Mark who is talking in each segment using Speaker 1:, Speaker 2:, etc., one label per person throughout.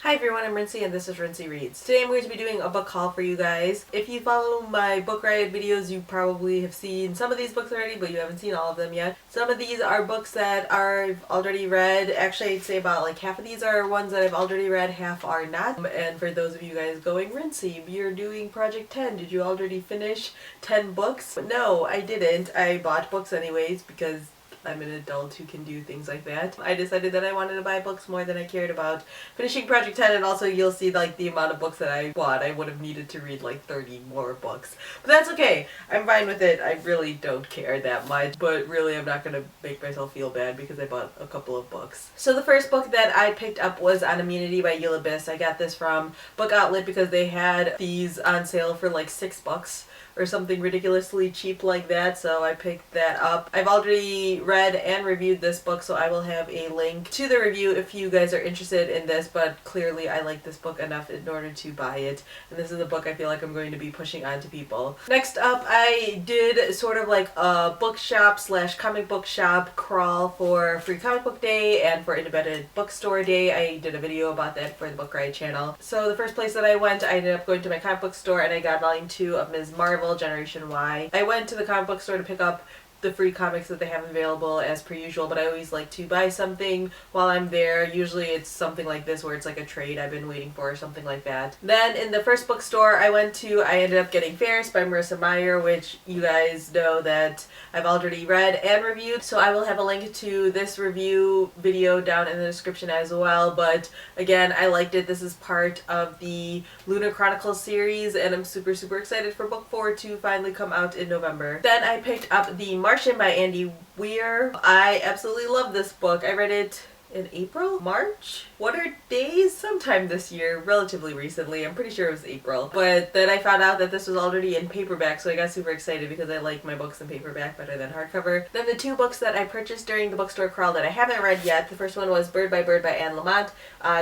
Speaker 1: Hi everyone, I'm Rincey and this is Rincey Reads. Today I'm going to be doing a book haul for you guys. If you follow my book riot videos, you probably have seen some of these books already, but you haven't seen all of them yet. Some of these are books that I've already read. Actually, I'd say about like half of these are ones that I've already read, half are not. And for those of you guys going, Rincey, you're doing Project 10. Did you already finish 10 books? No, I didn't. I bought books anyways because I'm an adult who can do things like that. I decided that I wanted to buy books more than I cared about finishing Project 10, and also you'll see like the amount of books that I bought. I would have needed to read like 30 more books. But that's okay. I'm fine with it. I really don't care that much, but really I'm not going to make myself feel bad because I bought a couple of books. So the first book that I picked up was On Immunity by Yulibis. I got this from Book Outlet because they had these on sale for like $6 or something ridiculously cheap like that, so I picked that up. I've already read and reviewed this book, so I will have a link to the review if you guys are interested in this, but clearly I like this book enough in order to buy it, and this is a book I feel like I'm going to be pushing on to people. Next up, I did sort of like a bookshop slash comic book shop crawl for Free Comic Book Day and for Independent Bookstore Day. I did a video about that for the Book Riot channel. So the first place that I went, I ended up going to my comic book store and I got volume 2 of Ms. Marvel Generation Y. I went to the comic book store to pick up the free comics that they have available as per usual, but I always like to buy something while I'm there. Usually it's something like this where it's like a trade I've been waiting for or something like that. Then in the first bookstore I went to, I ended up getting Fairest by Marissa Meyer, which you guys know that I've already read and reviewed, so I will have a link to this review video down in the description as well. But again, I liked it. This is part of the Lunar Chronicles series and I'm super excited for book 4 to finally come out in November. Then I picked up the Martian by Andy Weir. I absolutely love this book. I read it in April? March? What are days? Sometime this year, relatively recently. I'm pretty sure it was April. But then I found out that this was already in paperback, so I got super excited because I like my books in paperback better than hardcover. Then the two books that I purchased during the bookstore crawl that I haven't read yet. The first one was Bird by Anne Lamott.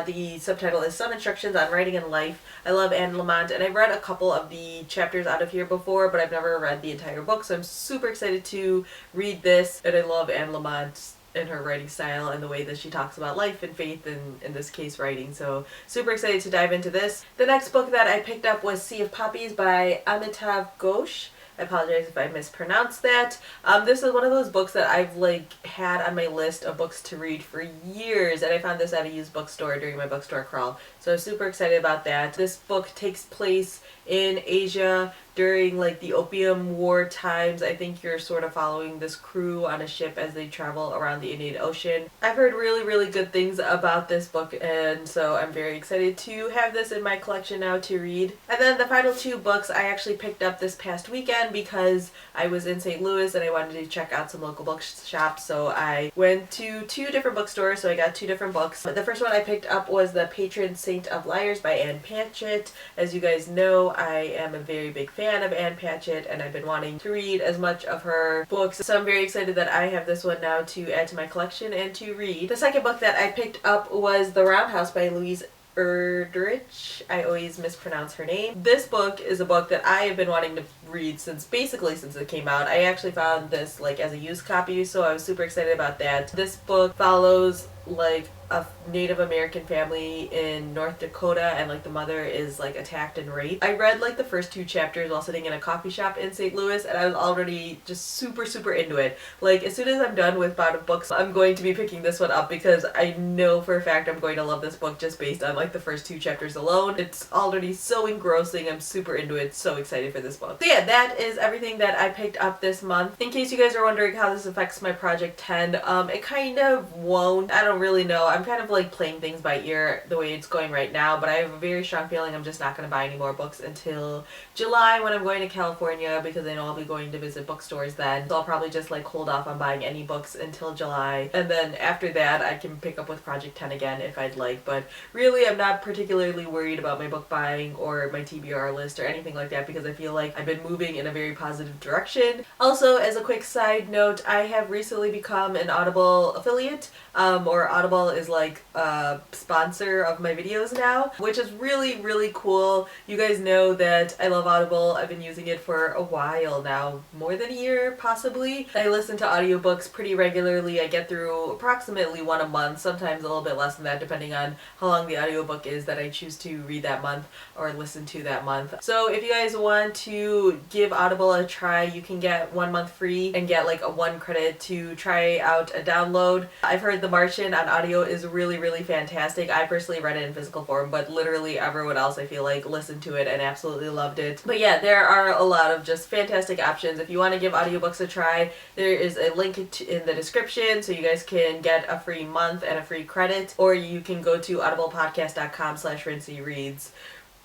Speaker 1: The subtitle is Some Instructions on Writing and Life. I love Anne Lamott, and I've read a couple of the chapters out of here before, but I've never read the entire book, so I'm super excited to read this. And I love Anne Lamott and her writing style and the way that she talks about life and faith and in this case writing, so super excited to dive into this. The next book that I picked up was Sea of Puppies by Amitav Ghosh. I apologize if I mispronounced that. This is one of those books that I've like had on my list of books to read for years, and I found this at a used bookstore during my bookstore crawl, so I'm super excited about that. This book takes place in Asia during like the Opium War times. I think you're sort of following this crew on a ship as they travel around the Indian Ocean. I've heard really good things about this book, and so I'm very excited to have this in my collection now to read. And then the final two books I actually picked up this past weekend because I was in St. Louis and I wanted to check out some local bookshops, so I went to two different bookstores, so I got two different books. The first one I picked up was The Patron Saint of Liars by Ann Patchett. As you guys know, I am a very big fan of Ann Patchett and I've been wanting to read as much of her books, so I'm very excited that I have this one now to add to my collection and to read. The second book that I picked up was The Roundhouse by Louise Erdrich. I always mispronounce her name. This book is a book that I have been wanting to read since it came out. I actually found this like as a used copy, so I was super excited about that. This book follows like a Native American family in North Dakota, and like the mother is like attacked and raped. I read like the first two chapters while sitting in a coffee shop in St. Louis, and I was already just super into it. Like as soon as I'm done with bout of books, I'm going to be picking this one up because I know for a fact I'm going to love this book just based on like the first two chapters alone. It's already so engrossing. I'm super into it. So excited for this book. So yeah, that is everything that I picked up this month. In case you guys are wondering how this affects my Project 10, it kind of won't. I don't really know. I'm kind of like playing things by ear the way it's going right now, but I have a very strong feeling I'm just not going to buy any more books until July when I'm going to California, because I know I'll be going to visit bookstores then. So I'll probably just like hold off on buying any books until July, and then after that I can pick up with Project 10 again if I'd like. But really I'm not particularly worried about my book buying or my TBR list or anything like that because I feel like I've been moving in a very positive direction. Also, as a quick side note, I have recently become an Audible affiliate, or where Audible is like a sponsor of my videos now, which is really, really cool. You guys know that I love Audible. I've been using it for a while now, more than a year possibly. I listen to audiobooks pretty regularly. I get through approximately one a month, sometimes a little bit less than that depending on how long the audiobook is that I choose to read that month or listen to that month. So if you guys want to give Audible a try, you can get 1 month free and get like a 1 credit to try out a download. I've heard The Martian on audio is really, really fantastic. I personally read it in physical form, but literally everyone else I feel like listened to it and absolutely loved it. But yeah, there are a lot of just fantastic options. If you want to give audiobooks a try, there is a link in the description so you guys can get a free month and a free credit, or you can go to audiblepodcast.com/rinceyreads.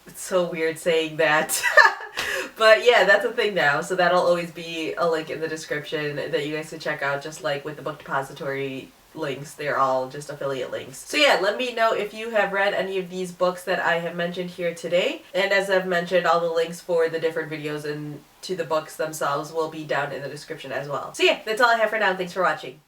Speaker 1: It's so weird saying that. But yeah, that's a thing now, so that'll always be a link in the description that you guys can check out, just like with the book depository links. They're all just affiliate links. So yeah, let me know if you have read any of these books that I have mentioned here today. And as I've mentioned, all the links for the different videos and to the books themselves will be down in the description as well. So yeah, that's all I have for now. Thanks for watching.